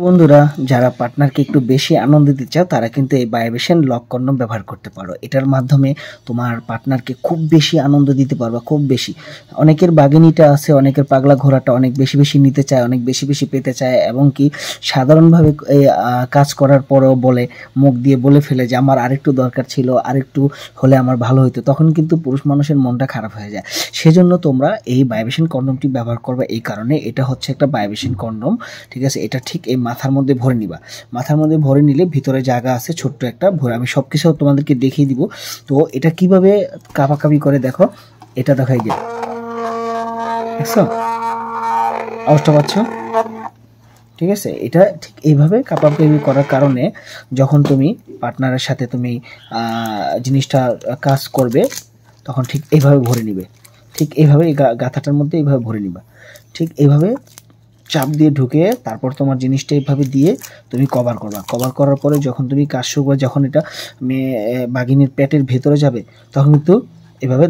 বন্ধুরা, যারা পার্টনারকে একটু বেশি আনন্দ দিতে চাও তারা কিন্তু এই ভাইব্রেশন লক কন্ডম ব্যবহার করতে পারো। এটার মাধ্যমে তোমার পার্টনারকে খুব বেশি আনন্দ দিতে পারবা, খুব বেশি। অনেকের বাগিনীটা আছে, অনেকের পাগলা ঘোড়াটা অনেক বেশি বেশি নিতে চায়, অনেক বেশি বেশি পেতে চায়, এবং কি সাধারণভাবে এই কাজ করার পরেও বলে, মুখ দিয়ে বলে ফেলে যে আমার আরেকটু দরকার ছিল, আরেকটু হলে আমার ভালো হতো। তখন কিন্তু পুরুষ মানুষের মনটা খারাপ হয়ে যায়। সেজন্য তোমরা এই ভাইব্রেশন কন্ডমটি ব্যবহার করবে। এই কারণে এটা হচ্ছে একটা ভাইব্রেশন কন্ডম, ঠিক আছে? এটা ঠিক এই মাথার মধ্যে ভরে নিবা। মাথার মধ্যে ভরে নিলে ভিতরে জায়গা আছে ছোট্ট একটা ভরে, আমি সব কিছু তোমাদেরকে দেখিয়ে দিব। তো এটা কিভাবে কাঁপাকাঁপি করে দেখো, এটা দেখাই গিয়ে দেখছো আওয়াজটা পাচ্ছ, ঠিক আছে? এটা ঠিক এইভাবে কাঁপাকাঁপি করার কারণে যখন তুমি পার্টনারের সাথে তুমি জিনিসটা কাজ করবে তখন ঠিক এইভাবে ভরে নিবে, ঠিক এইভাবে এই গাথাটার মধ্যে এইভাবে ভরে নিবা, ঠিক এইভাবে চাপ দিয়ে ঢুকে তারপর তোমার জিনিসটা এইভাবে দিয়ে তুমি কভার করবা। কভার করার পরে যখন তুমি কাজ শুরু করবে, যখন এটা বাঘিনীর পেটের ভেতরে যাবে তখন কিন্তু এভাবে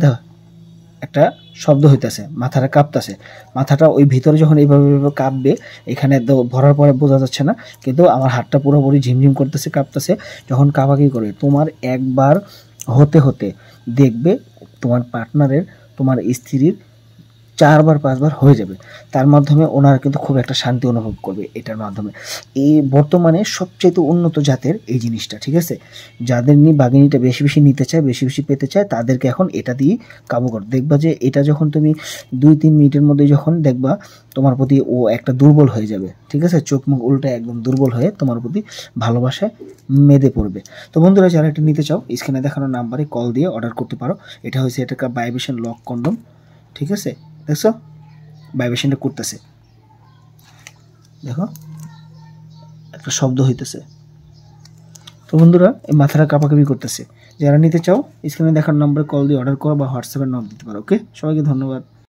একটা শব্দ হইতেছে, মাথাটা কাঁপতেছে। মাথাটা ওই ভিতরে যখন এইভাবে কাঁপবে, এখানে ভরার পরে বোঝা যাচ্ছে না, কিন্তু আমার হাতটা পুরোপুরি ঝিমঝিম করতেছে, কাঁপতেছে। যখন কাঁপাকি করবে তোমার একবার হতে হতে দেখবে তোমার পার্টনারের, তোমার স্ত্রীর 4 বার 5 বার হয়ে যাবে। তার মাধ্যমে ওনারা কিন্তু খুব একটা শান্তি অনুভব করবে এটার মাধ্যমে। এই বর্তমানে সবচেয়ে উন্নত জাতের এই জিনিসটা, ঠিক আছে? যাদের নিয়ে বাঘিনীটা বেশি বেশি নিতে চায়, বেশি বেশি পেতে চায়, তাদেরকে এখন এটা দিয়ে কাবু কর। দেখবা যে এটা যখন তুমি 2-3 মিনিটের মধ্যে যখন দেখবা তোমার প্রতি ও একটা দুর্বল হয়ে যাবে, ঠিক আছে? চোখ মুখ উল্টে একদম দুর্বল হয়ে তোমার প্রতি ভালোবাসায় মেদে পড়বে। তো বন্ধুরা, যারা এটা নিতে চাও স্ক্রিনে দেখানো নাম্বারে কল দিয়ে অর্ডার করতে পারো। এটা হচ্ছে এটা ভাইব্রেশন লক কন্ডম, ঠিক আছে? দেখছো ভাইব্রেশনটা করতেছে, দেখো একটা শব্দ হইতেছে। তো বন্ধুরা, এই মাথাটা কাঁপাকাঁপি করতেছে। যারা নিতে চাও স্ক্রিনে দেখার নম্বরে কল দিয়ে অর্ডার করো বা হোয়াটসঅ্যাপে নক দিতে পারো। ওকে, সবাইকে ধন্যবাদ।